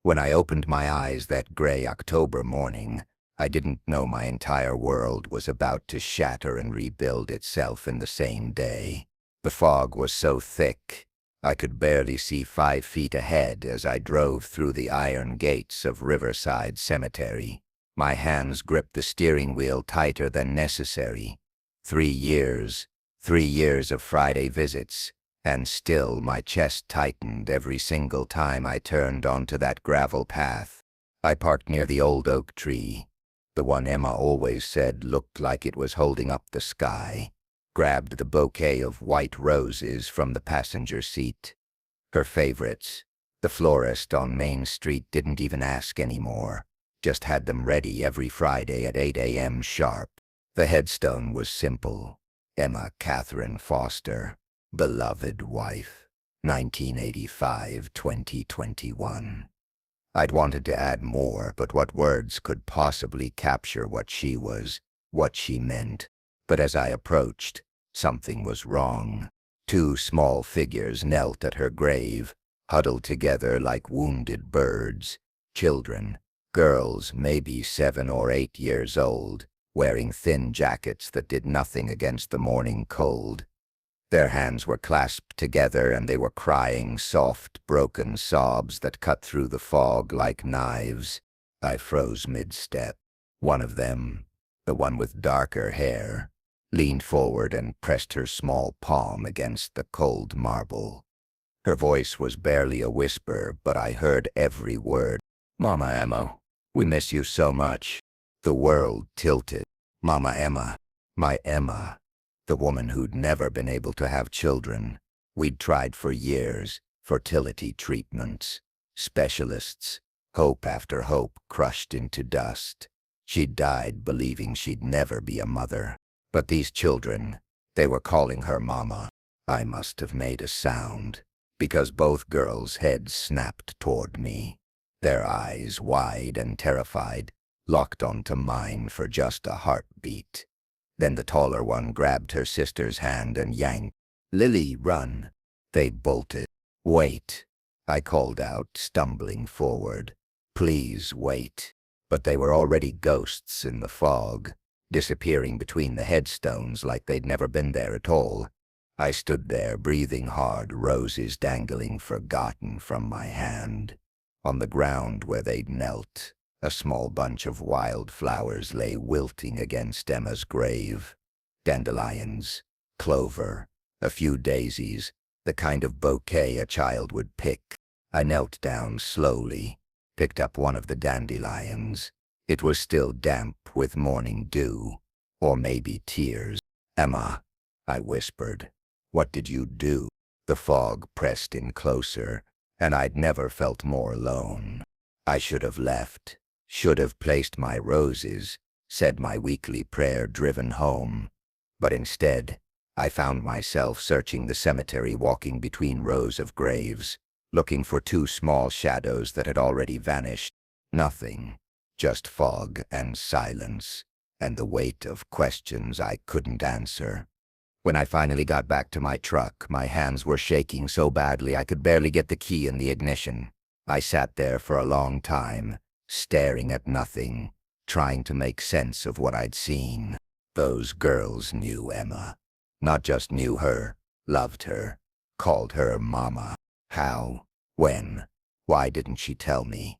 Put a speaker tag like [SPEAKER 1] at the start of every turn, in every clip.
[SPEAKER 1] When I opened my eyes that gray October morning, I didn't know my entire world was about to shatter and rebuild itself in the same day. The fog was so thick, I could barely see 5 feet ahead as I drove through the iron gates of Riverside Cemetery. My hands gripped the steering wheel tighter than necessary. 3 years, 3 years of Friday visits, and still my chest tightened every single time I turned onto that gravel path. I parked near the old oak tree, the one Emma always said looked like it was holding up the sky, grabbed the bouquet of white roses from the passenger seat. Her favorites. The florist on Main Street didn't even ask anymore, just had them ready every Friday at 8 a.m. sharp. The headstone was simple. Emma Catherine Foster, beloved wife, 1985-2021. I'd wanted to add more, but what words could possibly capture what she was, what she meant? But as I approached, something was wrong. 2 small figures knelt at her grave, huddled together like wounded birds. Children, girls maybe 7 or 8 years old, wearing thin jackets that did nothing against the morning cold. Their hands were clasped together and they were crying soft, broken sobs that cut through the fog like knives. I froze mid-step. One of them, the one with darker hair, leaned forward and pressed her small palm against the cold marble. Her voice was barely a whisper, but I heard every word. "Mama Emma, we miss you so much." The world tilted. Mama Emma, my Emma, the woman who'd never been able to have children. We'd tried for years, fertility treatments, specialists, hope after hope crushed into dust. She'd died believing she'd never be a mother. But these children, they were calling her Mama. I must have made a sound, because both girls' heads snapped toward me, their eyes wide and terrified, locked onto mine for just a heartbeat. Then the taller one grabbed her sister's hand and yanked. "Lily, run!" They bolted. "Wait!" I called out, stumbling forward. "Please wait." But they were already ghosts in the fog, disappearing between the headstones like they'd never been there at all. I stood there, breathing hard, roses dangling forgotten from my hand. On the ground where they'd knelt, a small bunch of wildflowers lay wilting against Emma's grave. Dandelions, clover, a few daisies, the kind of bouquet a child would pick. I knelt down slowly, picked up one of the dandelions. It was still damp with morning dew, or maybe tears. "Emma," I whispered, "what did you do?" The fog pressed in closer, and I'd never felt more alone. I should have left, should have placed my roses, said my weekly prayer driven home. But instead, I found myself searching the cemetery, walking between rows of graves, looking for 2 small shadows that had already vanished. Nothing, just fog and silence, and the weight of questions I couldn't answer. When I finally got back to my truck, my hands were shaking so badly I could barely get the key in the ignition. I sat there for a long time, staring at nothing, trying to make sense of what I'd seen. Those girls knew Emma. Not just knew her, loved her, called her Mama. How? When? Why didn't she tell me?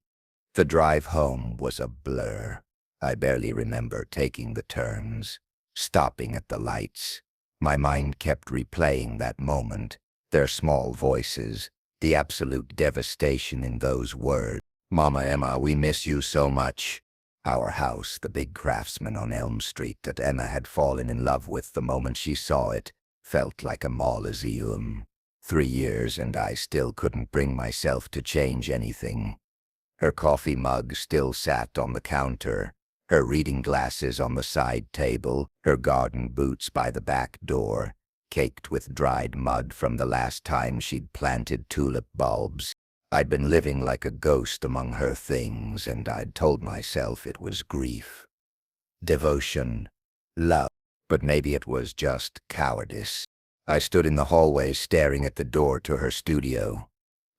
[SPEAKER 1] The drive home was a blur. I barely remember taking the turns, stopping at the lights. My mind kept replaying that moment, their small voices, the absolute devastation in those words. "Mama Emma, we miss you so much." Our house, the big craftsman on Elm Street that Emma had fallen in love with the moment she saw it, felt like a mausoleum. 3 years and I still couldn't bring myself to change anything. Her coffee mug still sat on the counter, her reading glasses on the side table, her garden boots by the back door, caked with dried mud from the last time she'd planted tulip bulbs. I'd been living like a ghost among her things, and I'd told myself it was grief, devotion, love, but maybe it was just cowardice. I stood in the hallway staring at the door to her studio,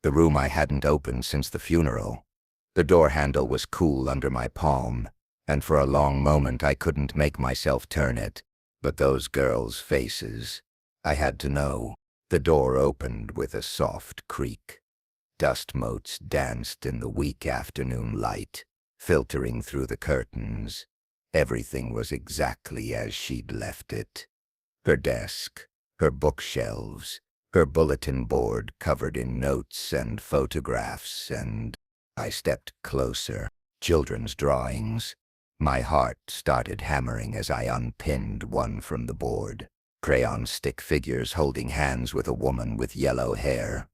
[SPEAKER 1] the room I hadn't opened since the funeral. The door handle was cool under my palm, and for a long moment I couldn't make myself turn it. But those girls' faces, I had to know. The door opened with a soft creak. Dust motes danced in the weak afternoon light, filtering through the curtains. Everything was exactly as she'd left it. Her desk, her bookshelves, her bulletin board covered in notes and photographs, and I stepped closer. Children's drawings. My heart started hammering as I unpinned one from the board. Crayon stick figures holding hands with a woman with yellow hair.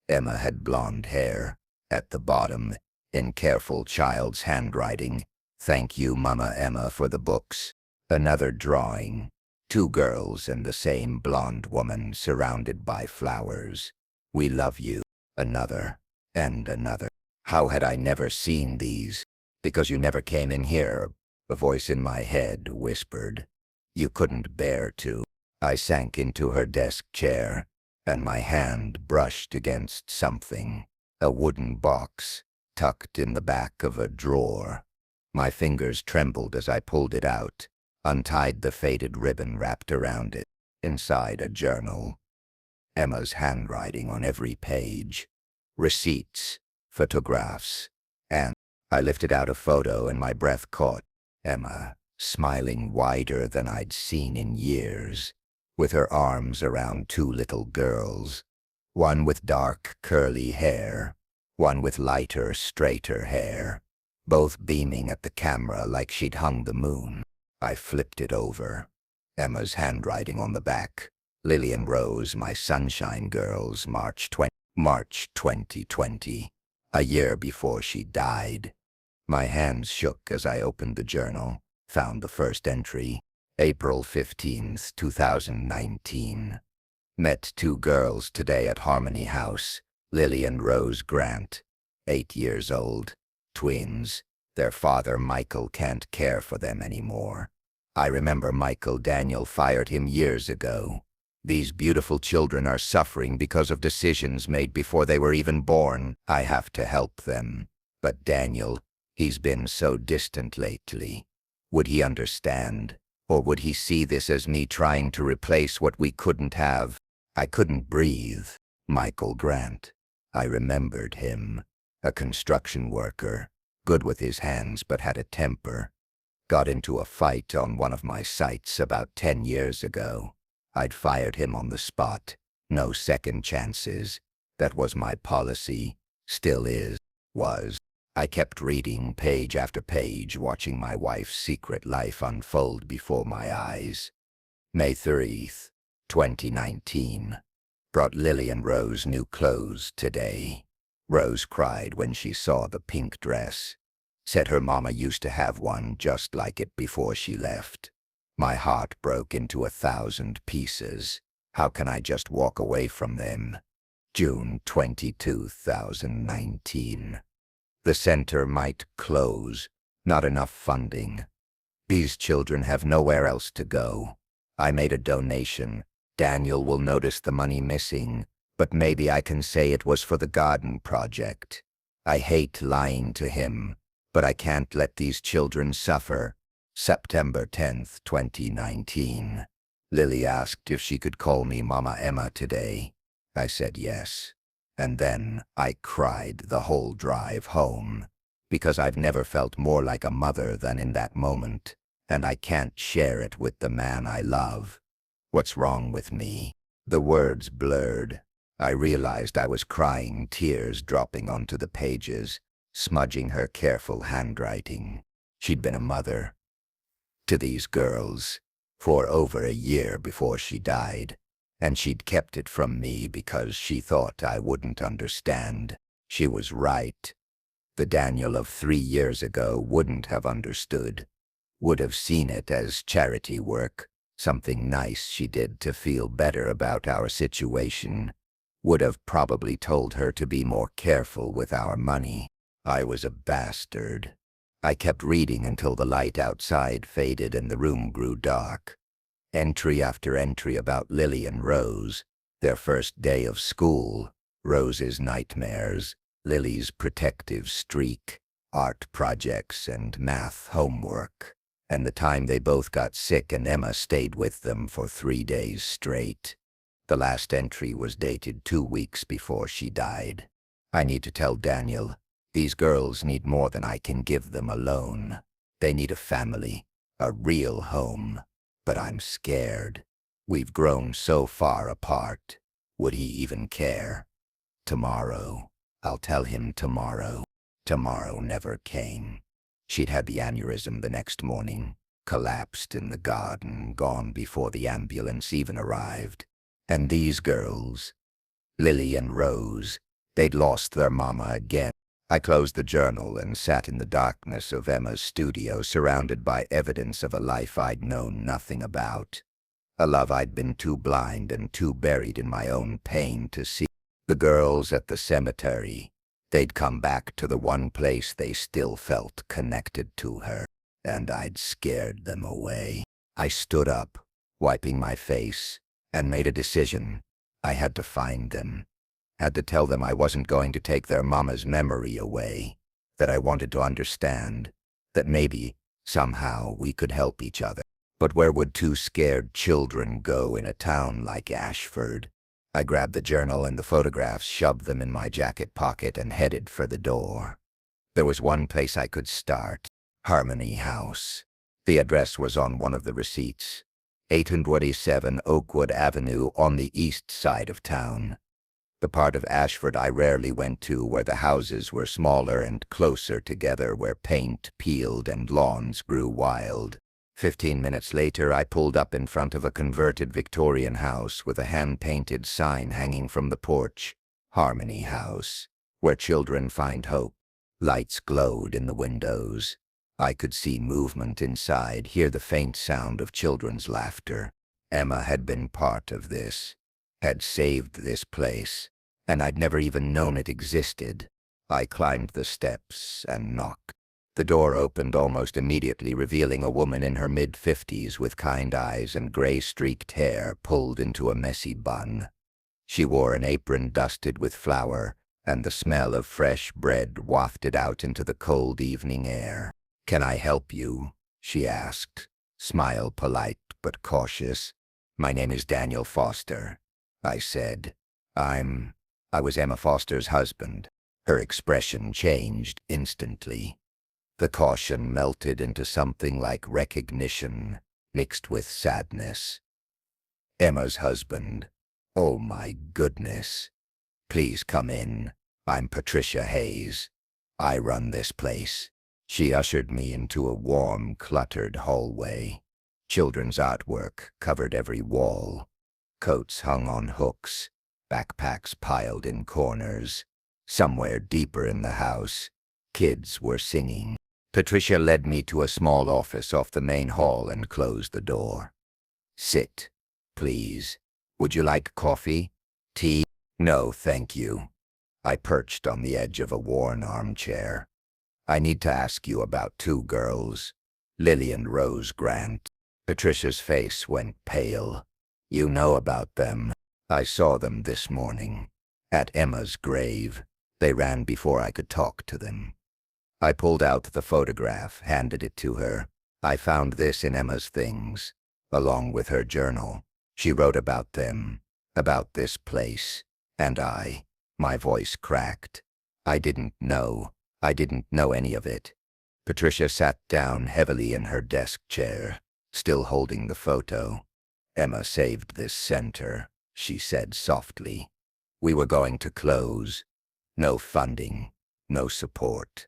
[SPEAKER 1] Emma had blonde hair. At the bottom, in careful child's handwriting, "Thank you, Mama Emma, for the books." Another drawing. Two girls and the same blonde woman surrounded by flowers. "We love you." Another, and another. How had I never seen these? "Because you never came in here," a voice in my head whispered. "You couldn't bear to." I sank into her desk chair, and my hand brushed against something. A wooden box, tucked in the back of a drawer. My fingers trembled as I pulled it out, untied the faded ribbon wrapped around it. Inside, a journal. Emma's handwriting on every page. Receipts, photographs, and I lifted out a photo and my breath caught. Emma, smiling wider than I'd seen in years, with her arms around two little girls, one with dark, curly hair, one with lighter, straighter hair, both beaming at the camera like she'd hung the moon. I flipped it over. Emma's handwriting on the back. "Lily and Rose, my sunshine girls, March 2020, a year before she died." My hands shook as I opened the journal, found the first entry. April 15th, 2019. Met two girls today at Harmony House, Lily and Rose Grant, 8 years old, twins. Their father, Michael, can't care for them anymore. I remember Michael. Daniel fired him years ago. These beautiful children are suffering because of decisions made before they were even born. I have to help them. But Daniel, he's been so distant lately. Would he understand? Or would he see this as me trying to replace what we couldn't have? I couldn't breathe. Michael Grant. I remembered him. A construction worker. Good with his hands but had a temper. Got into a fight on one of my sites about 10 years ago. I'd fired him on the spot. No second chances. That was my policy. Still is. Was. I kept reading page after page, watching my wife's secret life unfold before my eyes. May 30th, 2019. Brought Lily and Rose new clothes today. Rose cried when she saw the pink dress. Said her mama used to have one just like it before she left. My heart broke into 1,000 pieces. How can I just walk away from them? June 22, 2019. The center might close. Not enough funding. These children have nowhere else to go. I made a donation. Daniel will notice the money missing, but maybe I can say it was for the garden project. I hate lying to him, but I can't let these children suffer. September 10th, 2019. Lily asked if she could call me Mama Emma today. I said yes. And then I cried the whole drive home, because I've never felt more like a mother than in that moment, and I can't share it with the man I love. What's wrong with me? The words blurred. I realized I was crying, tears dropping onto the pages, smudging her careful handwriting. She'd been a mother to these girls for over a year before she died. And she'd kept it from me because she thought I wouldn't understand. She was right. The Daniel of 3 years ago wouldn't have understood. Would have seen it as charity work, something nice she did to feel better about our situation. Would have probably told her to be more careful with our money. I was a bastard. I kept reading until the light outside faded and the room grew dark. Entry after entry about Lily and Rose, their first day of school, Rose's nightmares, Lily's protective streak, art projects and math homework. And the time they both got sick and Emma stayed with them for 3 days straight. The last entry was dated 2 weeks before she died. I need to tell Daniel, these girls need more than I can give them alone. They need a family, a real home. But I'm scared. We've grown so far apart. Would he even care? Tomorrow. I'll tell him tomorrow. Tomorrow never came. She'd had the aneurysm the next morning, collapsed in the garden, gone before the ambulance even arrived. And these girls, Lily and Rose, they'd lost their mama again. I closed the journal and sat in the darkness of Emma's studio, surrounded by evidence of a life I'd known nothing about. A love I'd been too blind and too buried in my own pain to see. The girls at the cemetery, they'd come back to the one place they still felt connected to her, and I'd scared them away. I stood up, wiping my face, and made a decision. I had to find them. Had to tell them I wasn't going to take their mama's memory away, that I wanted to understand, that maybe, somehow, we could help each other. But where would 2 scared children go in a town like Ashford? I grabbed the journal and the photographs, shoved them in my jacket pocket, and headed for the door. There was one place I could start: Harmony House. The address was on one of the receipts: 827 Oakwood Avenue on the east side of town. The part of Ashford I rarely went to, where the houses were smaller and closer together, where paint peeled and lawns grew wild. 15 minutes later, I pulled up in front of a converted Victorian house with a hand-painted sign hanging from the porch: Harmony House, where children find hope. Lights glowed in the windows. I could see movement inside, hear the faint sound of children's laughter. Emma had been part of this, had saved this place, and I'd never even known it existed. I climbed the steps and knocked. The door opened almost immediately, revealing a woman in her mid-50s with kind eyes and gray-streaked hair pulled into a messy bun. She wore an apron dusted with flour, and the smell of fresh bread wafted out into the cold evening air. "Can I help you?" she asked, smile polite but cautious. "My name is Daniel Foster," I said. I was Emma Foster's husband." Her expression changed instantly. The caution melted into something like recognition, mixed with sadness. "Emma's husband. Oh my goodness. Please come in. I'm Patricia Hayes. I run this place." She ushered me into a warm, cluttered hallway. Children's artwork covered every wall. Coats hung on hooks, backpacks piled in corners. Somewhere deeper in the house, kids were singing. Patricia led me to a small office off the main hall and closed the door. "Sit, please. Would you like coffee? Tea?" "No, thank you." I perched on the edge of a worn armchair. "I need to ask you about 2 girls, Lily and Rose Grant." Patricia's face went pale. "You know about them. I saw them this morning, at Emma's grave. They ran before I could talk to them." I pulled out the photograph, handed it to her. "I found this in Emma's things, along with her journal. She wrote about them, about this place, and my voice cracked. I didn't know any of it." Patricia sat down heavily in her desk chair, still holding the photo. "Emma saved this center," she said softly. "We were going to close. No funding, no support.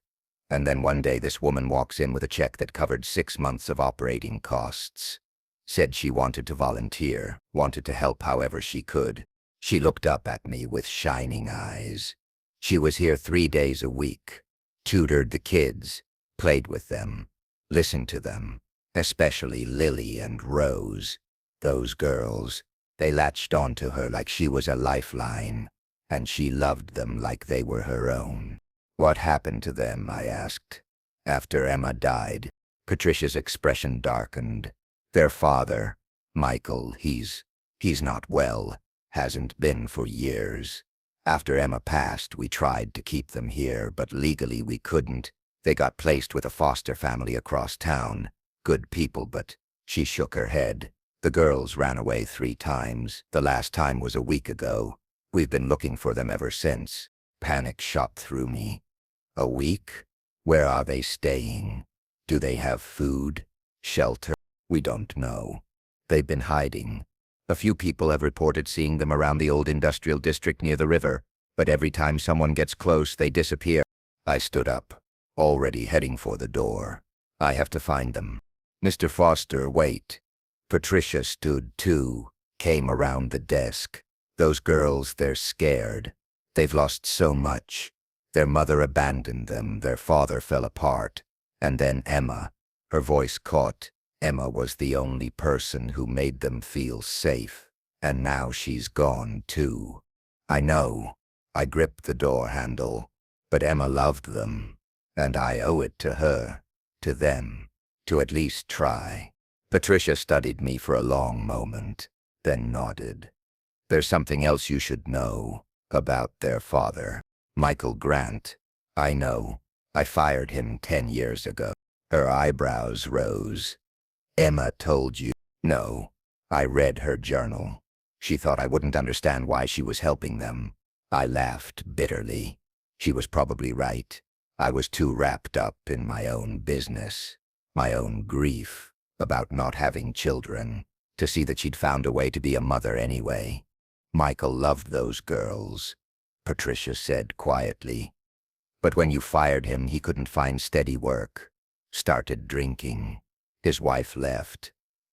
[SPEAKER 1] And then one day this woman walks in with a check that covered 6 months of operating costs. Said she wanted to volunteer, wanted to help however she could. She looked up at me with shining eyes. She was here 3 days a week, tutored the kids, played with them, listened to them, especially Lily and Rose. Those girls, they latched onto her like she was a lifeline, and she loved them like they were her own." "What happened to them?" I asked. "After Emma died." Patricia's expression darkened. "Their father, Michael, he's not well, hasn't been for years. After Emma passed, we tried to keep them here, but legally we couldn't. They got placed with a foster family across town. Good people, but she shook her head. The girls ran away 3 times. The last time was a week ago. We've been looking for them ever since. Panic shot through me. A week? Where are they staying? Do they have food? Shelter? We don't know. They've been hiding. A few people have reported seeing them around the old industrial district near the river, but every time someone gets close, they disappear. I stood up, already heading for the door. I have to find them. Mr. Foster, wait. Patricia stood too, came around the desk. Those girls, they're scared. They've lost so much. Their mother abandoned them, their father fell apart. And then Emma. Her voice caught. Emma was the only person who made them feel safe. And now she's gone too. I know. I gripped the door handle. But Emma loved them. And I owe it to her, to them, to at least try. Patricia studied me for a long moment, then nodded. There's something else you should know about their father, Michael Grant. I know. I fired him 10 years ago. Her eyebrows rose. Emma told you? No. I read her journal. She thought I wouldn't understand why she was helping them. I laughed bitterly. She was probably right. I was too wrapped up in my own business, my own grief about not having children, to see that she'd found a way to be a mother anyway. Michael loved those girls, Patricia said quietly. But when you fired him, he couldn't find steady work. Started drinking. His wife left.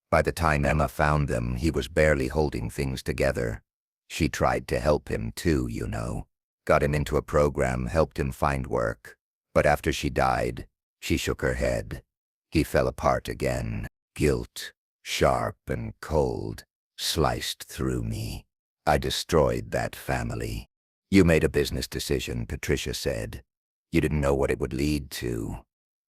[SPEAKER 1] By the time Emma found them, he was barely holding things together. She tried to help him too, you know. Got him into a program, helped him find work. But after she died, she shook her head. He fell apart again. Guilt, sharp and cold, sliced through me. I destroyed that family. You made a business decision, Patricia said. You didn't know what it would lead to.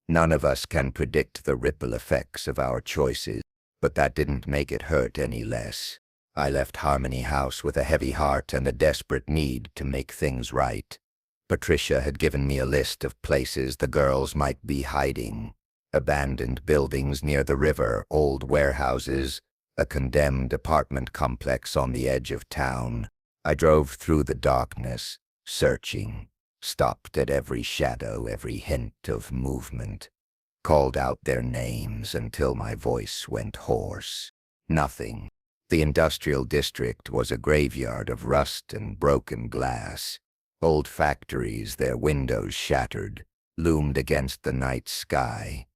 [SPEAKER 1] None of us can predict the ripple effects of our choices, but that didn't make it hurt any less. I left Harmony House with a heavy heart and a desperate need to make things right. Patricia had given me a list of places the girls might be hiding. Abandoned buildings near the river, old warehouses, a condemned apartment complex on the edge of town. I drove through the darkness, searching, stopped at every shadow, every hint of movement, called out their names until my voice went hoarse. Nothing. The industrial district was a graveyard of rust and broken glass. Old factories, their windows shattered, loomed against the night sky.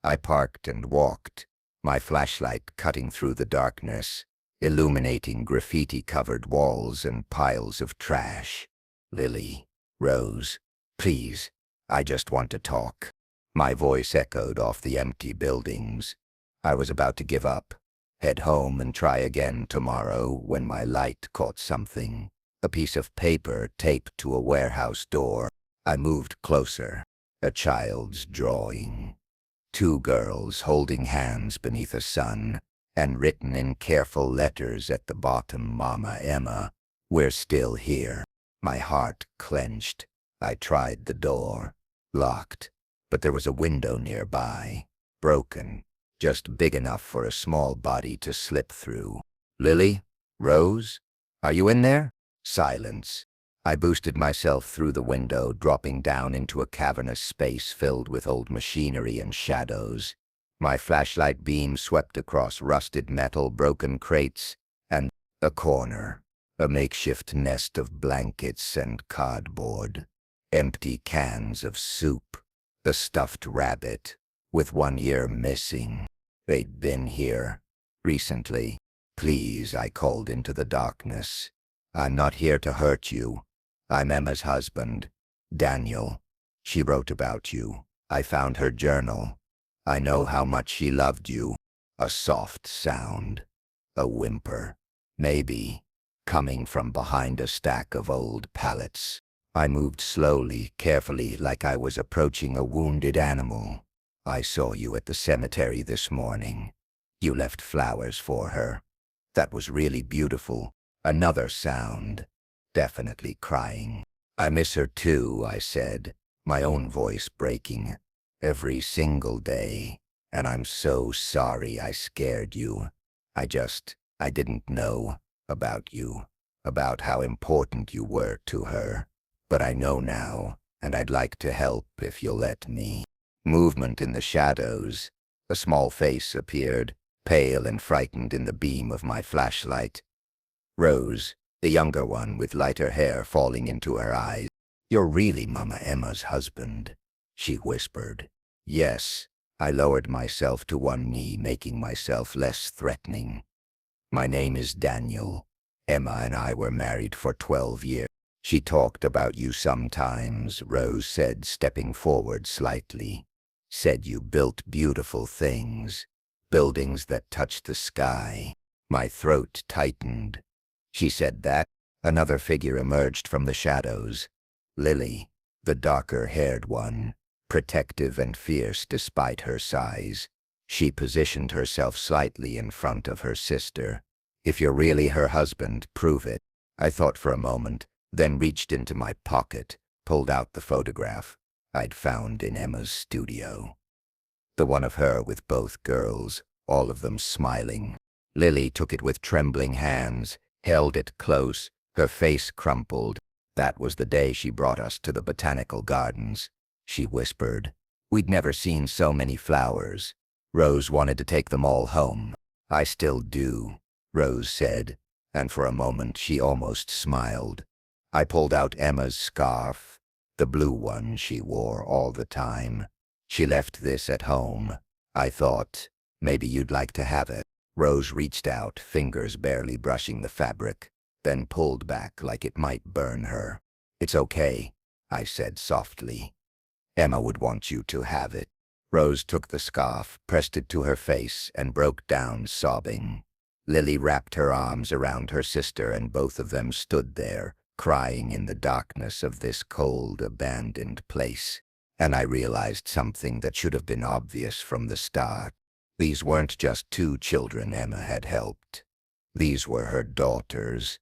[SPEAKER 1] I parked and walked, my flashlight cutting through the darkness, illuminating graffiti-covered walls and piles of trash. Lily, Rose, please, I just want to talk. My voice echoed off the empty buildings. I was about to give up, head home and try again tomorrow when my light caught something. A piece of paper taped to a warehouse door. I moved closer. A child's drawing. 2 girls holding hands beneath a sun, and written in careful letters at the bottom, Mama Emma, we're still here. My heart clenched. I tried the door. Locked. But there was a window nearby. Broken. Just big enough for a small body to slip through. Lily? Rose? Are you in there? Silence. I boosted myself through the window, dropping down into a cavernous space filled with old machinery and shadows. My flashlight beam swept across rusted metal, broken crates, and a corner. A makeshift nest of blankets and cardboard. Empty cans of soup. The stuffed rabbit, with one ear missing. They'd been here recently. Please, I called into the darkness. I'm not here to hurt you. I'm Emma's husband, Daniel. She wrote about you. I found her journal. I know how much she loved you. A soft sound. A whimper. Maybe. Coming from behind a stack of old pallets. I moved slowly, carefully, like I was approaching a wounded animal. I saw you at the cemetery this morning. You left flowers for her. That was really beautiful. Another sound. Definitely crying. I miss her too, I said, my own voice breaking. every single day. And I'm so sorry I scared you. I didn't know about you, about how important you were to her. But I know now, and I'd like to help if you'll let me. Movement in the shadows. A small face appeared, pale and frightened in the beam of my flashlight. Rose, the younger one with lighter hair falling into her eyes. "You're really Mama Emma's husband," she whispered. "Yes." I lowered myself to one knee, making myself less threatening. "My name is Daniel. Emma and I were married for 12 years. She talked about you sometimes," Rose said, stepping forward slightly. "Said you built beautiful things, buildings that touched the sky." My throat tightened. She said that. Another figure emerged from the shadows. Lily, the darker-haired one, protective and fierce despite her size. She positioned herself slightly in front of her sister. "If you're really her husband, prove it." I thought for a moment, then reached into my pocket, pulled out the photograph I'd found in Emma's studio. The one of her with both girls, all of them smiling. Lily took it with trembling hands, held it close, her face crumpled. "That was the day she brought us to the botanical gardens," she whispered. "We'd never seen so many flowers. Rose wanted to take them all home." "I still do," Rose said, and for a moment she almost smiled. I pulled out Emma's scarf, the blue one she wore all the time. "She left this at home. I thought, maybe you'd like to have it." Rose reached out, fingers barely brushing the fabric, then pulled back like it might burn her. "It's okay," I said softly. "Emma would want you to have it." Rose took the scarf, pressed it to her face, and broke down sobbing. Lily wrapped her arms around her sister, and both of them stood there, crying in the darkness of this cold, abandoned place. And I realized something that should have been obvious from the start. These weren't just two children Emma had helped. These were her daughters.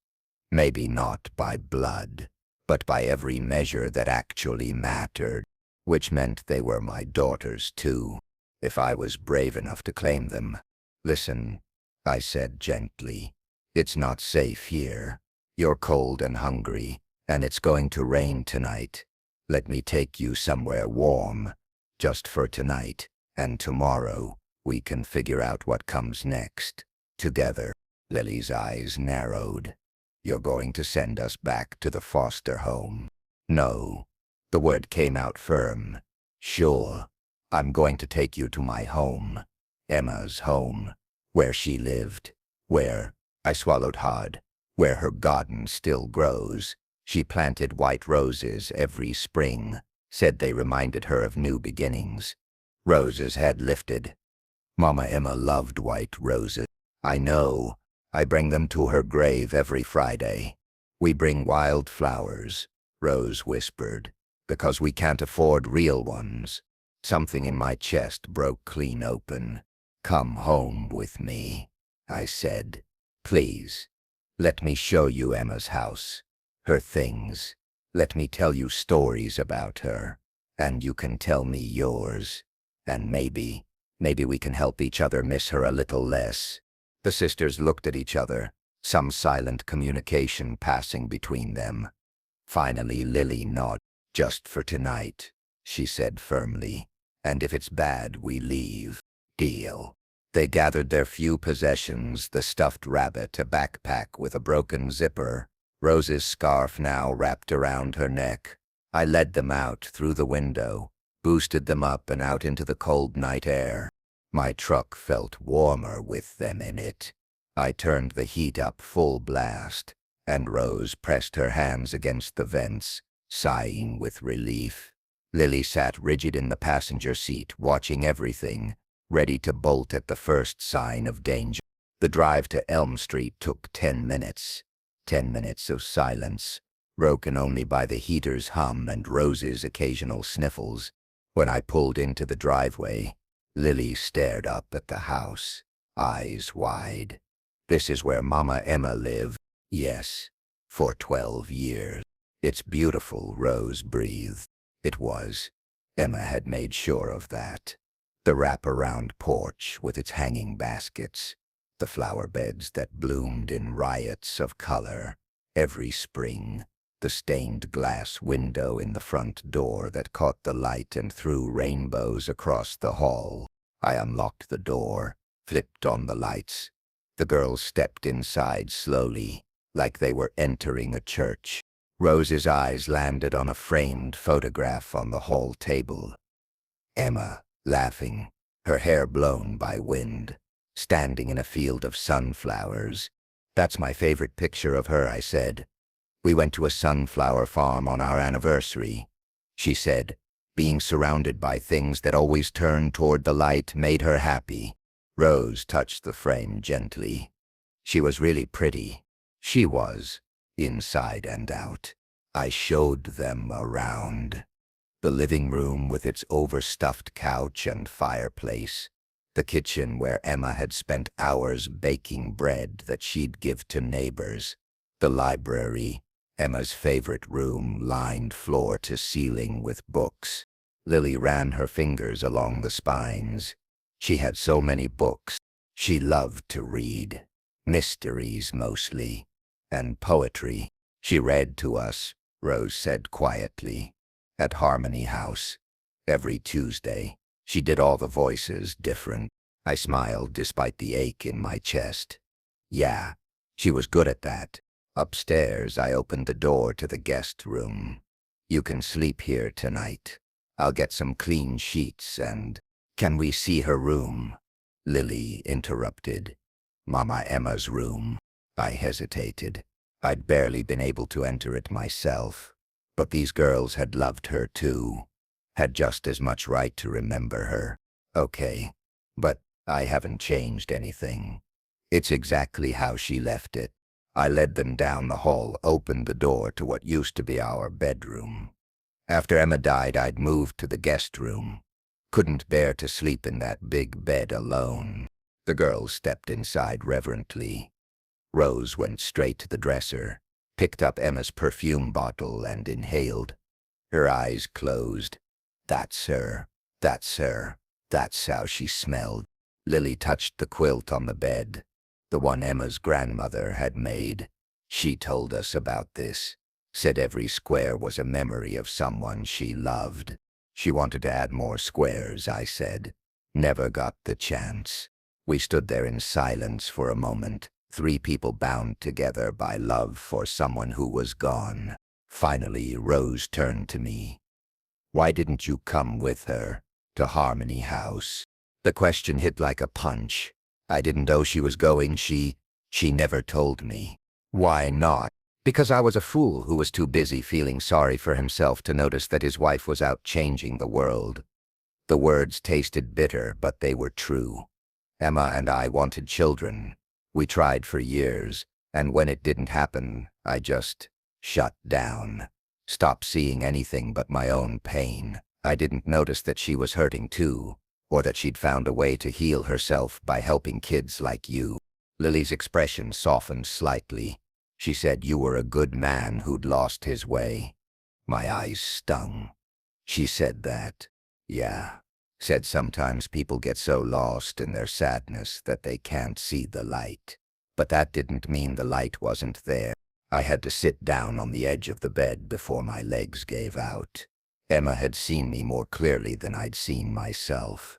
[SPEAKER 1] Maybe not by blood, but by every measure that actually mattered, which meant they were my daughters too, if I was brave enough to claim them. "Listen," I said gently. "It's not safe here. You're cold and hungry, and it's going to rain tonight. Let me take you somewhere warm, just for tonight, and tomorrow we can figure out what comes next, together." Lily's eyes narrowed. "You're going to send us back to the foster home?" "No." The word came out firm. "Sure. I'm going to take you to my home. Emma's home. Where she lived. Where," I swallowed hard, "where her garden still grows. She planted white roses every spring, said they reminded her of new beginnings." Rose's head lifted. "Mama Emma loved white roses." "I know. I bring them to her grave every Friday." "We bring wild flowers," Rose whispered, "because we can't afford real ones." Something in my chest broke clean open. "Come home with me," I said. "Please. Let me show you Emma's house, her things. Let me tell you stories about her, and you can tell me yours. And maybe we can help each other miss her a little less." The sisters looked at each other, some silent communication passing between them. Finally, Lily nodded. "Just for tonight," she said firmly. "And if it's bad, we leave. Deal." They gathered their few possessions, the stuffed rabbit, a backpack with a broken zipper, Rose's scarf now wrapped around her neck. I led them out through the window, boosted them up and out into the cold night air. My truck felt warmer with them in it. I turned the heat up full blast, and Rose pressed her hands against the vents, sighing with relief. Lily sat rigid in the passenger seat, watching everything, ready to bolt at the first sign of danger. The drive to Elm Street took 10 minutes. 10 minutes of silence, broken only by the heater's hum and Rose's occasional sniffles. When I pulled into the driveway, Lily stared up at the house, eyes wide. "This is where Mama Emma lived." "Yes, for 12 years. It's beautiful," Rose breathed. It was. Emma had made sure of that. The wraparound porch with its hanging baskets, the flower beds that bloomed in riots of color every spring, the stained glass window in the front door that caught the light and threw rainbows across the hall. I unlocked the door, flipped on the lights. The girls stepped inside slowly, like they were entering a church. Rose's eyes landed on a framed photograph on the hall table. Emma, laughing, her hair blown by wind, standing in a field of sunflowers. "That's my favorite picture of her," I said. "We went to a sunflower farm on our anniversary," she said. Being surrounded by things that always turned toward the light made her happy. Rose touched the frame gently. She was really pretty. She was, inside and out. I showed them around. The living room with its overstuffed couch and fireplace. The kitchen where Emma had spent hours baking bread that she'd give to neighbors. The library, Emma's favorite room, lined floor to ceiling with books. Lily ran her fingers along the spines. She had so many books. She loved to read. Mysteries mostly. And poetry. She read to us, Rose said quietly, at Harmony House. Every Tuesday. She did all the voices different. I smiled despite the ache in my chest. Yeah, she was good at that. Upstairs, I opened the door to the guest room. "You can sleep here tonight. I'll get some clean sheets and—" "Can we see her room?" Lily interrupted. "Mama Emma's room." I hesitated. I'd barely been able to enter it myself. But these girls had loved her too. Had just as much right to remember her. Okay, but I haven't changed anything. It's exactly how she left it. I led them down the hall, opened the door to what used to be our bedroom. After Emma died, I'd moved to the guest room. Couldn't bear to sleep in that big bed alone. The girls stepped inside reverently. Rose went straight to the dresser, picked up Emma's perfume bottle and inhaled. Her eyes closed. That's her. That's her. That's how she smelled. Lily touched the quilt on the bed, the one Emma's grandmother had made. She told us about this, said every square was a memory of someone she loved. She wanted to add more squares, I said. Never got the chance. We stood there in silence for a moment, three people bound together by love for someone who was gone. Finally, Rose turned to me. "Why didn't you come with her to Harmony House?" The question hit like a punch. I didn't know she was going. She never told me. Why not? Because I was a fool who was too busy feeling sorry for himself to notice that his wife was out changing the world. The words tasted bitter, but they were true. Emma and I wanted children. We tried for years, and when it didn't happen, I just shut down. Stopped seeing anything but my own pain. I didn't notice that she was hurting too, or that she'd found a way to heal herself by helping kids like you. Lily's expression softened slightly. She said you were a good man who'd lost his way. My eyes stung. She said that. Yeah. Said sometimes people get so lost in their sadness that they can't see the light. But that didn't mean the light wasn't there. I had to sit down on the edge of the bed before my legs gave out. Emma had seen me more clearly than I'd seen myself.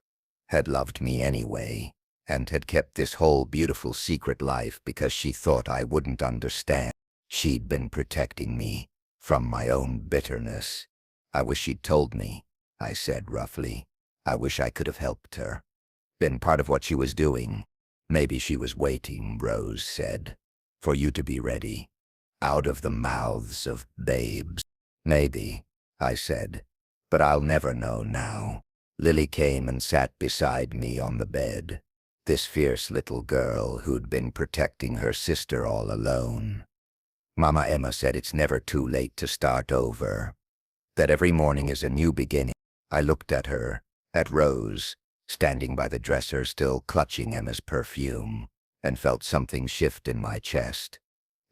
[SPEAKER 1] Had loved me anyway, and had kept this whole beautiful secret life because she thought I wouldn't understand. She'd been protecting me from my own bitterness. "I wish she'd told me," I said roughly. "I wish I could have helped her. Been part of what she was doing." "Maybe she was waiting," Rose said, "for you to be ready. Out of the mouths of babes." "Maybe," I said, "but I'll never know now." Lily came and sat beside me on the bed. This fierce little girl who'd been protecting her sister all alone. "Mama Emma said it's never too late to start over. That every morning is a new beginning." I looked at her, at Rose, standing by the dresser still clutching Emma's perfume, and felt something shift in my chest.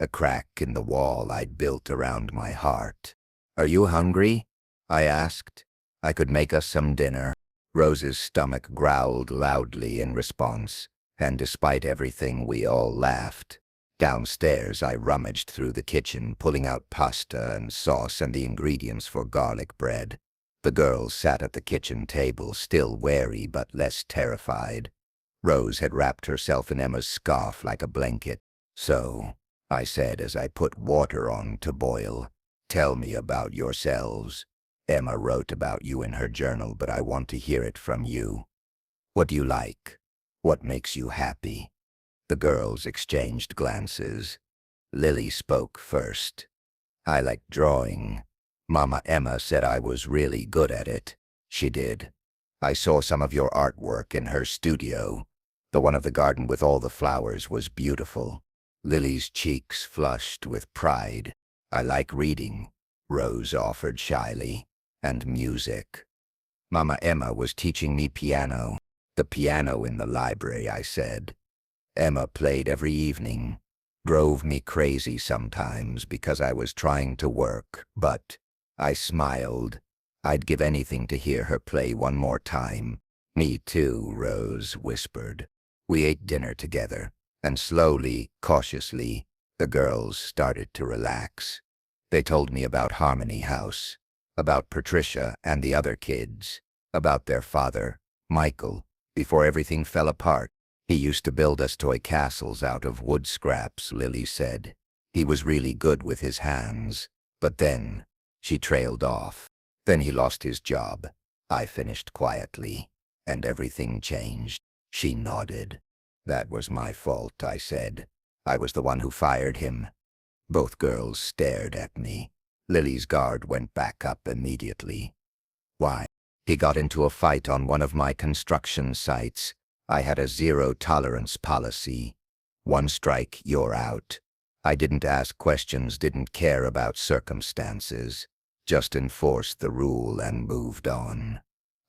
[SPEAKER 1] A crack in the wall I'd built around my heart. "Are you hungry?" I asked. I could make us some dinner. Rose's stomach growled loudly in response, and despite everything, we all laughed. Downstairs, I rummaged through the kitchen, pulling out pasta and sauce and the ingredients for garlic bread. The girls sat at the kitchen table, still wary but less terrified. Rose had wrapped herself in Emma's scarf like a blanket. "So," I said as I put water on to boil, "tell me about yourselves. Emma wrote about you in her journal, but I want to hear it from you. What do you like? What makes you happy?" The girls exchanged glances. Lily spoke first. "I like drawing. Mama Emma said I was really good at it." She did. "I saw some of your artwork in her studio. The one of the garden with all the flowers was beautiful." Lily's cheeks flushed with pride. "I like reading," Rose offered shyly, "and music. Mama Emma was teaching me piano." "The piano in the library," I said. "Emma played every evening. Drove me crazy sometimes because I was trying to work, but—" I smiled. "I'd give anything to hear her play one more time." "Me too," Rose whispered. We ate dinner together, and slowly, cautiously, the girls started to relax. They told me about Harmony House, about Patricia and the other kids, about their father, Michael, before everything fell apart. "He used to build us toy castles out of wood scraps," Lily said. "He was really good with his hands. But then—" She trailed off. "Then he lost his job," I finished quietly, "and everything changed." She nodded. "That was my fault," I said. "I was the one who fired him." Both girls stared at me. Lily's guard went back up immediately. "Why?" "He got into a fight on one of my construction sites. I had a zero-tolerance policy. One strike, you're out. I didn't ask questions, didn't care about circumstances. Just enforced the rule and moved on."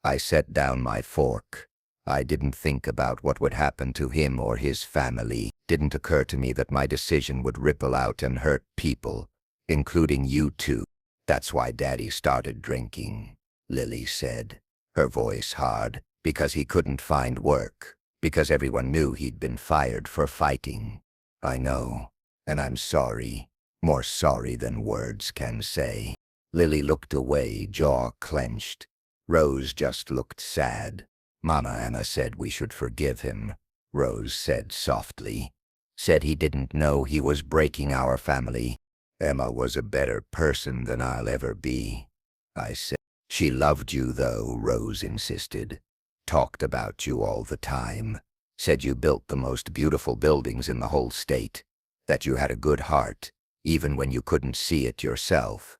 [SPEAKER 1] I set down my fork. I didn't think about what would happen to him or his family. Didn't occur to me that my decision would ripple out and hurt people, including you too. "That's why Daddy started drinking," Lily said, her voice hard. "Because he couldn't find work. Because everyone knew he'd been fired for fighting." "I know, and I'm sorry. More sorry than words can say." Lily looked away, jaw clenched. Rose just looked sad. "Mama Emma said we should forgive him," Rose said softly. "Said he didn't know he was breaking our family." "Emma was a better person than I'll ever be," I said. "She loved you though," Rose insisted. "Talked about you all the time. Said you built the most beautiful buildings in the whole state. That you had a good heart, even when you couldn't see it yourself."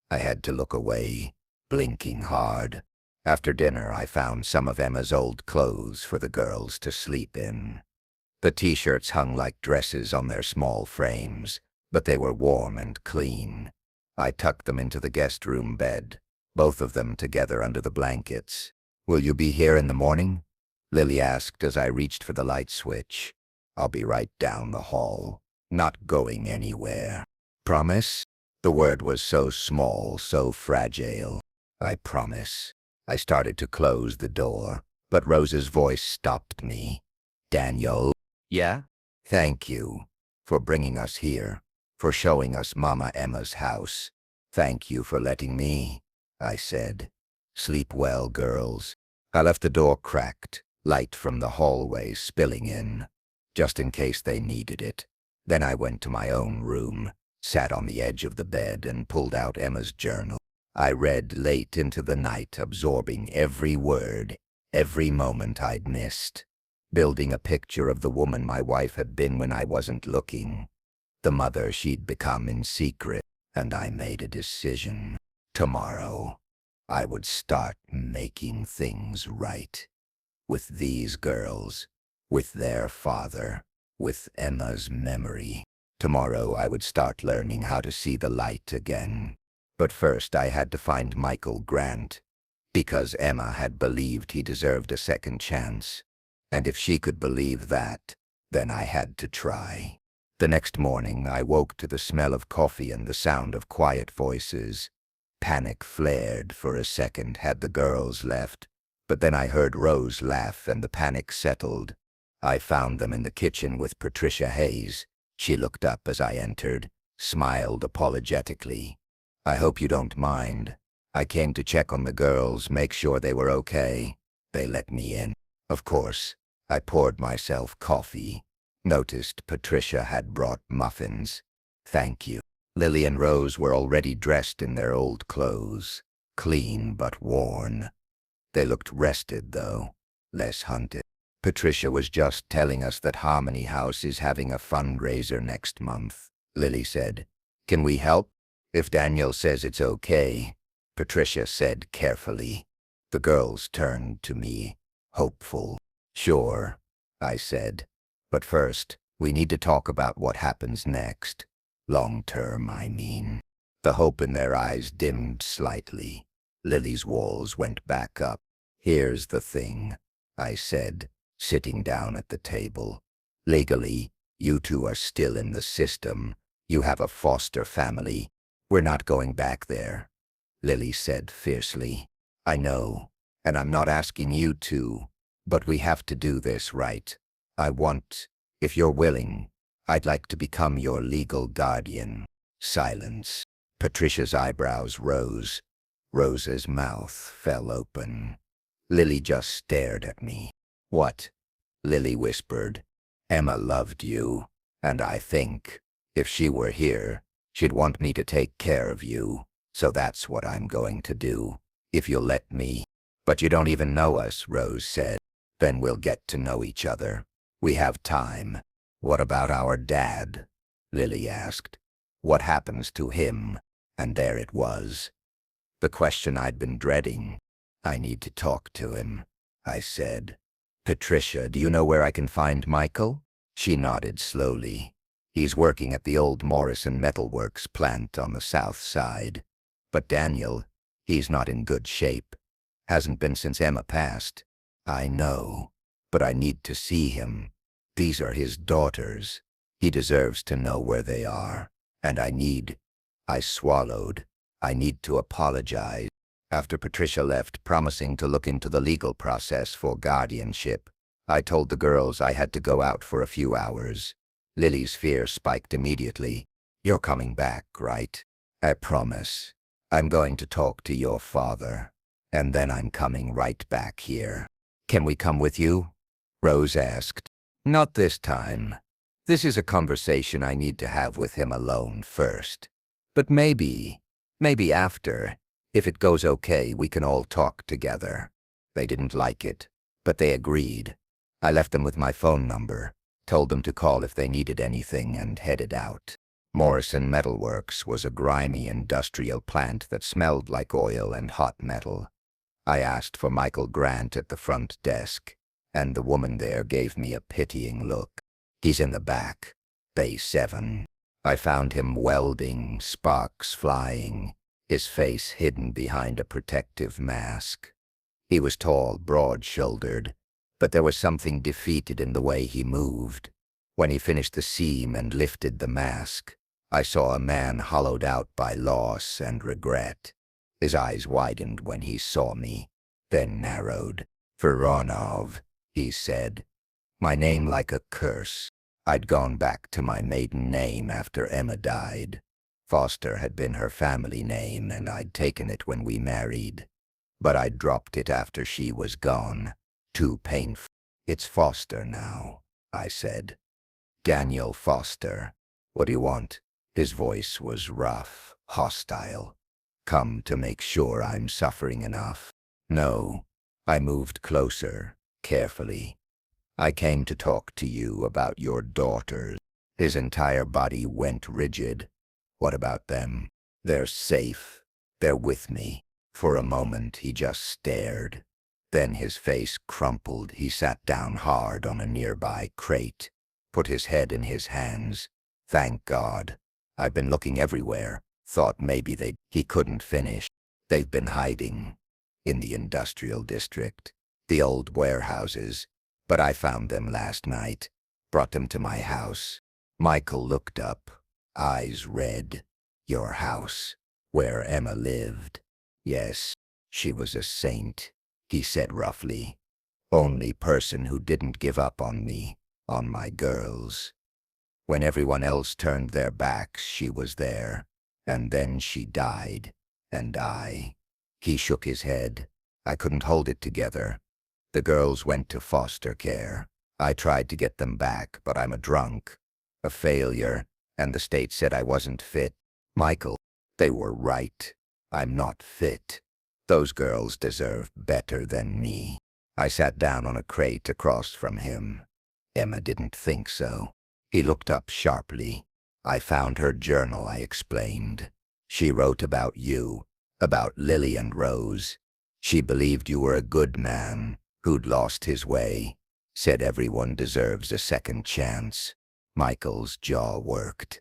[SPEAKER 1] I had to look away, blinking hard. After dinner, I found some of Emma's old clothes for the girls to sleep in. The t-shirts hung like dresses on their small frames, but they were warm and clean. I tucked them into the guest room bed, both of them together under the blankets. "Will you be here in the morning?" Lily asked as I reached for the light switch. "I'll be right down the hall. Not going anywhere." "Promise?" The word was so small, so fragile. "I promise." I started to close the door, but Rose's voice stopped me. "Daniel?"
[SPEAKER 2] Yeah?
[SPEAKER 1] "Thank you for bringing us here, for showing us Mama Emma's house. Thank you for letting me," I said. "Sleep well, girls." I left the door cracked, light from the hallway spilling in, just in case they needed it. Then I went to my own room, sat on the edge of the bed and pulled out Emma's journal. I read late into the night, absorbing every word, every moment I'd missed, building a picture of the woman my wife had been when I wasn't looking, the mother she'd become in secret, and I made a decision. Tomorrow, I would start making things right. With these girls, with their father, with Emma's memory. Tomorrow I would start learning how to see the light again. But first I had to find Michael Grant, because Emma had believed he deserved a second chance. And if she could believe that, then I had to try. The next morning I woke to the smell of coffee and the sound of quiet voices. Panic flared for a second had the girls left, but then I heard Rose laugh and the panic settled. I found them in the kitchen with Patricia Hayes. She looked up as I entered, smiled apologetically. "I hope you don't mind. I came to check on the girls, make sure they were okay." They let me in. Of course, I poured myself coffee. Noticed Patricia had brought muffins. "Thank you." Lily and Rose were already dressed in their old clothes, clean but worn. They looked rested, though, less hunted. "Patricia was just telling us that Harmony House is having a fundraiser next month," Lily said. "Can we help?" "If Daniel says it's okay," Patricia said carefully. The girls turned to me, hopeful. "Sure," I said. "But first, we need to talk about what happens next. Long term, I mean." The hope in their eyes dimmed slightly. Lily's walls went back up. "Here's the thing," I said, sitting down at the table. "Legally, you two are still in the system. You have a foster family. We're not going back there," Lily said fiercely. "I know, and I'm not asking you to, but we have to do this right. If you're willing, I'd like to become your legal guardian." Silence. Patricia's eyebrows rose. Rose's mouth fell open. Lily just stared at me. "What?" Lily whispered. "Emma loved you, and I think, if she were here, she'd want me to take care of you. So that's what I'm going to do, if you'll let me." "But you don't even know us," Rose said. "Then we'll get to know each other. We have time." "What about our dad?" Lily asked. "What happens to him?" And there it was. The question I'd been dreading. "I need to talk to him," I said. "Patricia, do you know where I can find Michael?" She nodded slowly. "He's working at the old Morrison Metalworks plant on the south side. But Daniel, he's not in good shape. Hasn't been since Emma passed." "I know, but I need to see him. These are his daughters. He deserves to know where they are. And I swallowed. "I need to apologize." After Patricia left, promising to look into the legal process for guardianship, I told the girls I had to go out for a few hours. Lily's fear spiked immediately. "You're coming back, right?" "I promise. I'm going to talk to your father. And then I'm coming right back here." "Can we come with you?" Rose asked. "Not this time. This is a conversation I need to have with him alone first. But maybe after, if it goes okay, we can all talk together." They didn't like it, but they agreed. I left them with my phone number, told them to call if they needed anything, and headed out. Morrison Metalworks was a grimy industrial plant that smelled like oil and hot metal. I asked for Michael Grant at the front desk, and the woman there gave me a pitying look. "He's in the back, Bay 7. I found him welding, sparks flying, his face hidden behind a protective mask. He was tall, broad-shouldered, but there was something defeated in the way he moved. When he finished the seam and lifted the mask, I saw a man hollowed out by loss and regret. His eyes widened when he saw me, then narrowed. "Voronov," he said. My name like a curse. I'd gone back to my maiden name after Emma died. Foster had been her family name, and I'd taken it when we married. But I'd dropped it after she was gone. Too painful. "It's Foster now," I said. "Daniel Foster. What do you want?" His voice was rough, hostile. "Come to make sure I'm suffering enough?" "No." I moved closer, carefully. "I came to talk to you about your daughters." His entire body went rigid. "What about them?" "They're safe. They're with me." For a moment he just stared. Then his face crumpled. He sat down hard on a nearby crate, put his head in his hands. "Thank God. I've been looking everywhere. Thought maybe He couldn't finish. "They've been hiding in the industrial district, the old warehouses. But I found them last night, brought them to my house." Michael looked up, eyes red. "Your house? where Emma lived. Yes, she was a saint, he said roughly. Only person who didn't give up on me, on my girls. When everyone else turned their backs, she was there. And then she died. And I. He shook his head. I couldn't hold it together. The girls went to foster care. I tried to get them back, but I'm a drunk, a failure, and the state said I wasn't fit. Michael, they were right. I'm not fit. Those girls deserve better than me. I sat down on a crate across from him. Emma didn't think so. He looked up sharply. I found her journal, I explained. She wrote about you, about Lily and Rose. She believed you were a good man, who'd lost his way, said everyone deserves a second chance. Michael's jaw worked.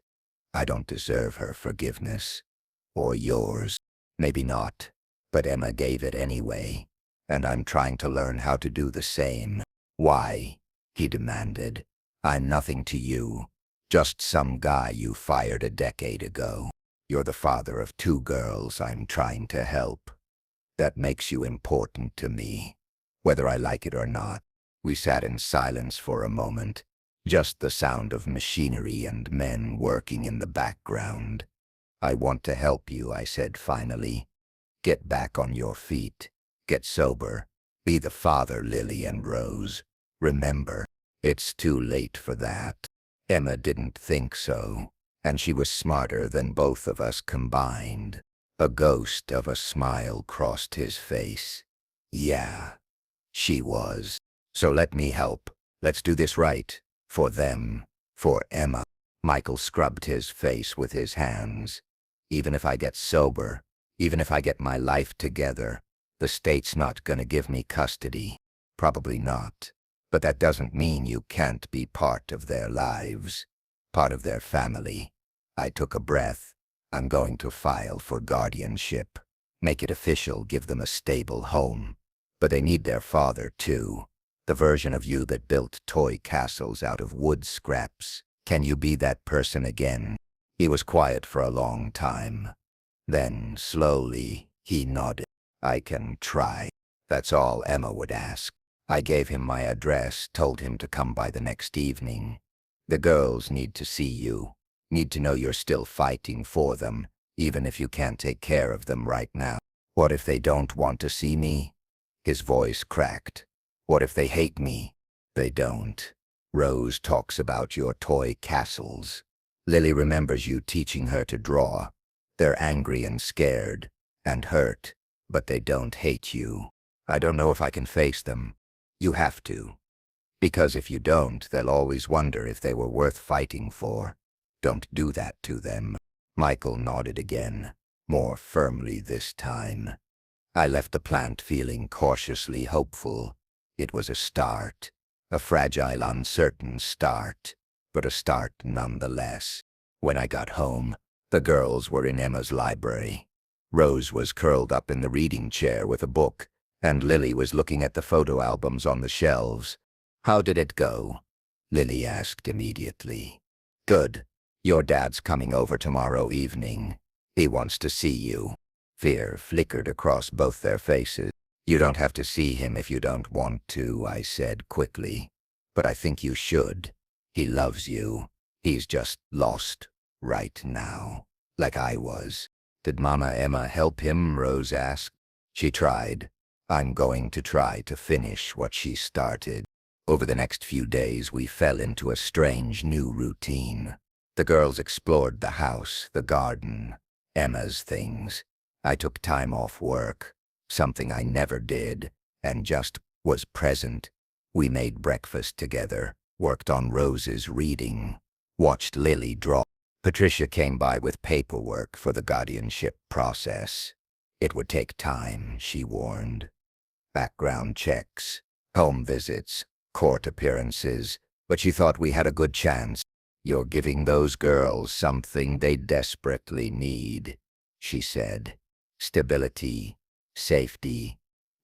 [SPEAKER 1] I don't deserve her forgiveness. Or yours. Maybe not. But Emma gave it anyway. And I'm trying to learn how to do the same. Why? He demanded. I'm nothing to you. Just some guy you fired a decade ago. You're the father of 2 girls I'm trying to help. That makes you important to me, whether I like it or not. We sat in silence for a moment, just the sound of machinery and men working in the background. I want to help you, I said finally. Get back on your feet. Get sober. Be the father, Lily and Rose. Remember, it's too late for that. Emma didn't think so, and she was smarter than both of us combined. A ghost of a smile crossed his face. Yeah, she was. So let me help. Let's do this right. For them. For Emma. Michael scrubbed his face with his hands. Even if I get sober, even if I get my life together, the state's not gonna give me custody. Probably not. But that doesn't mean you can't be part of their lives. Part of their family. I took a breath. I'm going to file for guardianship. Make it official, give them a stable home. But they need their father, too. The version of you that built toy castles out of wood scraps. Can you be that person again? He was quiet for a long time. Then, slowly, he nodded. I can try. That's all Emma would ask. I gave him my address, told him to come by the next evening. The girls need to see you. Need to know you're still fighting for them, even if you can't take care of them right now. What if they don't want to see me? His voice cracked. What if they hate me? They don't. Rose talks about your toy castles. Lily remembers you teaching her to draw. They're angry and scared, and hurt, but they don't hate you. I don't know if I can face them. You have to. Because if you don't, they'll always wonder if they were worth fighting for. Don't do that to them. Michael nodded again, more firmly this time. I left the plant feeling cautiously hopeful. It was a start. A fragile, uncertain start, but a start nonetheless. When I got home, the girls were in Emma's library. Rose was curled up in the reading chair with a book, and Lily was looking at the photo albums on the shelves. How did it go? Lily asked immediately. Good. Your dad's coming over tomorrow evening. He wants to see you. Fear flickered across both their faces. You don't have to see him if you don't want to, I said quickly. But I think you should. He loves you. He's just lost right now, like I was. Did Mama Emma help him? Rose asked. She tried. I'm going to try to finish what she started. Over the next few days, we fell into a strange new routine. The girls explored the house, the garden, Emma's things. I took time off work, something I never did, and just was present. We made breakfast together, worked on Rose's reading, watched Lily draw. Patricia came by with paperwork for the guardianship process. It would take time, she warned. Background checks, home visits, court appearances, but she thought we had a good chance. You're giving those girls something they desperately need, she said. Stability, safety,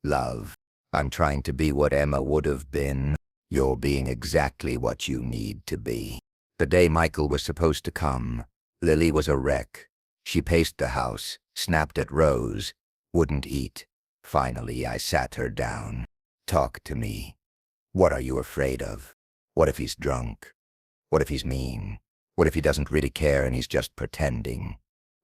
[SPEAKER 1] love. I'm trying to be what Emma would have been. You're being exactly what you need to be. The day Michael was supposed to come, Lily was a wreck. She paced the house, snapped at Rose, wouldn't eat. Finally, I sat her down. Talk to me. What are you afraid of? What if he's drunk? What if he's mean? What if he doesn't really care and he's just pretending?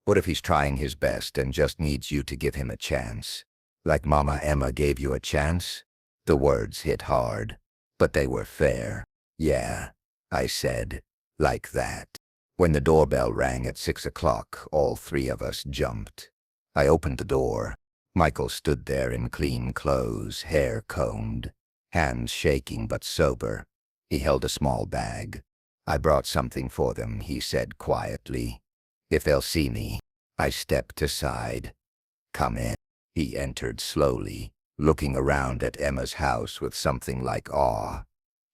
[SPEAKER 1] What if he's trying his best and just needs you to give him a chance? Like Mama Emma gave you a chance? The words hit hard, but they were fair. Yeah, I said, like that. When the doorbell rang at 6 o'clock, all three of us jumped. I opened the door. Michael stood there in clean clothes, hair combed, hands shaking but sober. He held a small bag. I brought something for them, he said quietly. If they'll see me. I stepped aside. Come in. He entered slowly, looking around at Emma's house with something like awe.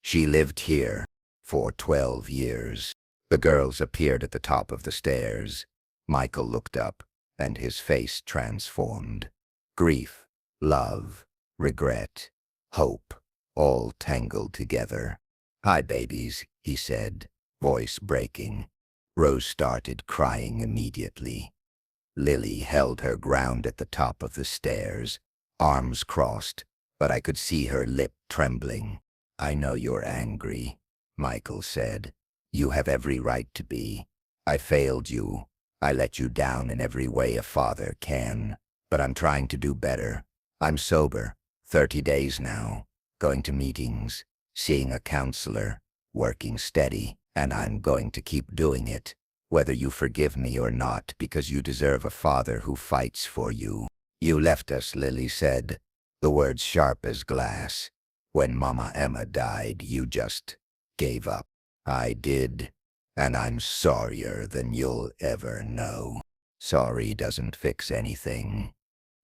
[SPEAKER 1] She lived here for 12 years. The girls appeared at the top of the stairs. Michael looked up, and his face transformed. Grief, love, regret, hope, all tangled together. Hi, babies, he said, voice breaking. Rose started crying immediately. Lily held her ground at the top of the stairs, arms crossed, but I could see her lip trembling. I know you're angry, Michael said. You have every right to be. I failed you. I let you down in every way a father can. But I'm trying to do better. I'm sober, 30 days now, going to meetings, seeing a counselor, working steady, and I'm going to keep doing it, whether you forgive me or not, because you deserve a father who fights for you. You left us, Lily said, the words sharp as glass. When Mama Emma died, you just gave up. I did, and I'm sorrier than you'll ever know. Sorry doesn't fix anything.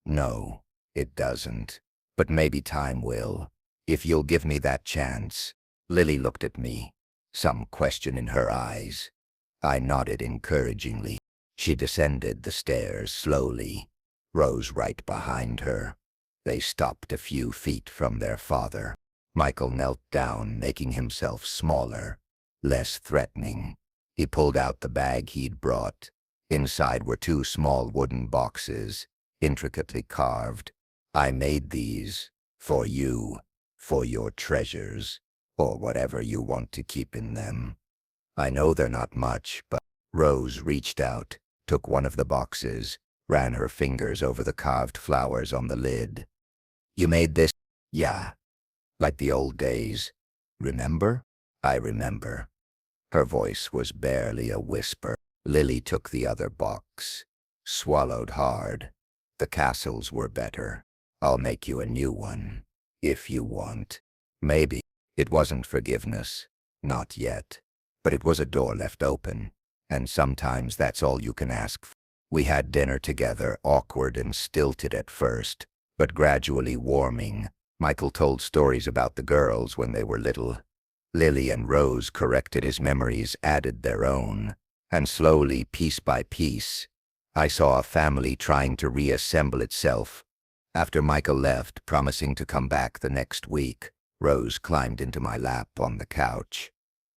[SPEAKER 1] No, it doesn't. But maybe time will, if you'll give me that chance. Lily looked at me, some question in her eyes. I nodded encouragingly. She descended the stairs slowly, Rose right behind her. They stopped a few feet from their father. Michael knelt down, making himself smaller, less threatening. He pulled out the bag he'd brought. Inside were 2 small wooden boxes, intricately carved. I made these for you, for your treasures, or whatever you want to keep in them. I know they're not much, but Rose reached out, took one of the boxes, ran her fingers over the carved flowers on the lid. You made this? Yeah. Like the old days. Remember? I remember. Her voice was barely a whisper. Lily took the other box, swallowed hard. The castles were better. I'll make you a new one, if you want. Maybe. It wasn't forgiveness. Not yet. But it was a door left open. And sometimes that's all you can ask for. We had dinner together, awkward and stilted at first, but gradually warming. Michael told stories about the girls when they were little. Lily and Rose corrected his memories, added their own. And slowly, piece by piece, I saw a family trying to reassemble itself. After Michael left, promising to come back the next week, Rose climbed into my lap on the couch.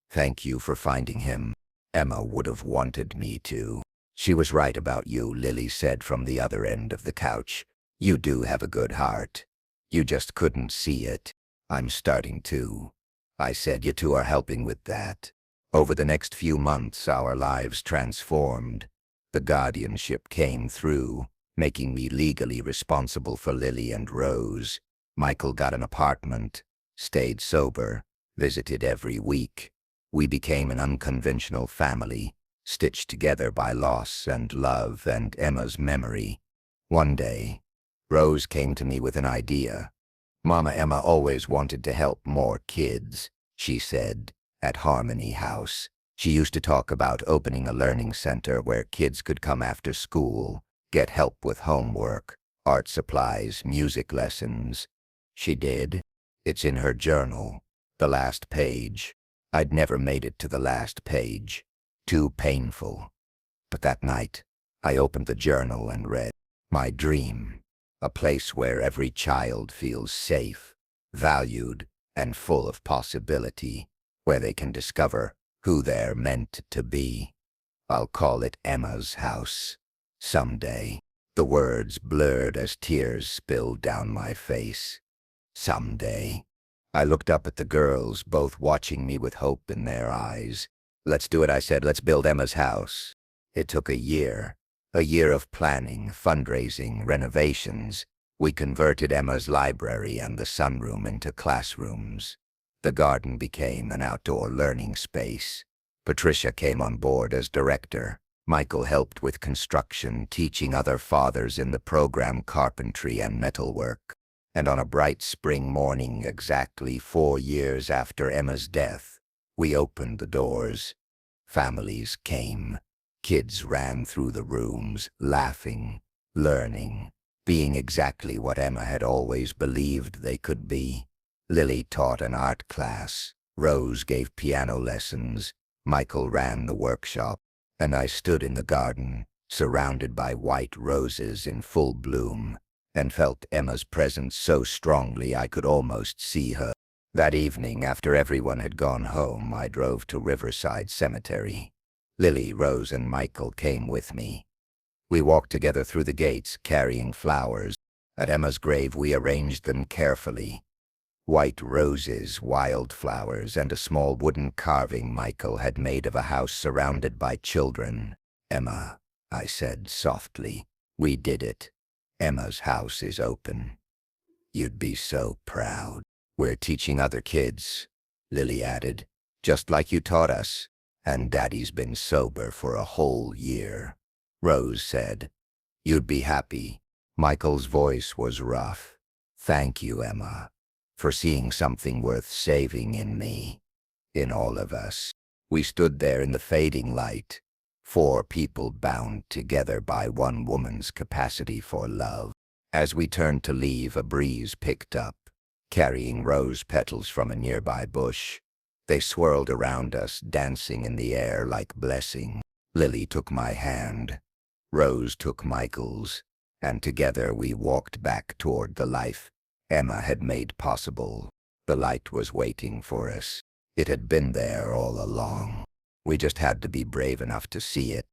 [SPEAKER 1] Thank you for finding him. Emma would have wanted me to. She was right about you, Lily said from the other end of the couch. You do have a good heart. You just couldn't see it. I'm starting to. I said you two are helping with that. Over the next few months, our lives transformed. The guardianship came through, making me legally responsible for Lily and Rose. Michael got an apartment, stayed sober, visited every week. We became an unconventional family, stitched together by loss and love and Emma's memory. One day, Rose came to me with an idea. Mama Emma always wanted to help more kids, she said, at Harmony House. She used to talk about opening a learning center where kids could come after school, get help with homework, art supplies, music lessons. She did. It's in her journal, the last page. I'd never made it to the last page. Too painful. But that night, I opened the journal and read, my dream, a place where every child feels safe, valued, and full of possibility, where they can discover who they're meant to be. I'll call it Emma's house. Someday. The words blurred as tears spilled down my face. Someday. I looked up at the girls, both watching me with hope in their eyes. Let's do it, I said. Let's build Emma's house. It took a year. A year of planning, fundraising, renovations. We converted Emma's library and the sunroom into classrooms. The garden became an outdoor learning space. Patricia came on board as director. Michael helped with construction, teaching other fathers in the program carpentry and metalwork. And on a bright spring morning, exactly 4 years after Emma's death, we opened the doors. Families came. Kids ran through the rooms, laughing, learning, being exactly what Emma had always believed they could be. Lily taught an art class. Rose gave piano lessons. Michael ran the workshop. And I stood in the garden, surrounded by white roses in full bloom, and felt Emma's presence so strongly I could almost see her. That evening, after everyone had gone home, I drove to Riverside Cemetery. Lily, Rose, and Michael came with me. We walked together through the gates, carrying flowers. At Emma's grave, we arranged them carefully. White roses, wildflowers, and a small wooden carving Michael had made of a house surrounded by children. Emma, I said softly, we did it. Emma's house is open. You'd be so proud. We're teaching other kids, Lily added, just like you taught us. And Daddy's been sober for a whole year. Rose said, you'd be happy. Michael's voice was rough. Thank you, Emma, for seeing something worth saving in me, in all of us. We stood there in the fading light, 4 people bound together by one woman's capacity for love. As we turned to leave, a breeze picked up, carrying rose petals from a nearby bush. They swirled around us, dancing in the air like blessing. Lily took my hand. Rose took Michael's, and together we walked back toward the life Emma had made possible. The light was waiting for us. It had been there all along. We just had to be brave enough to see it.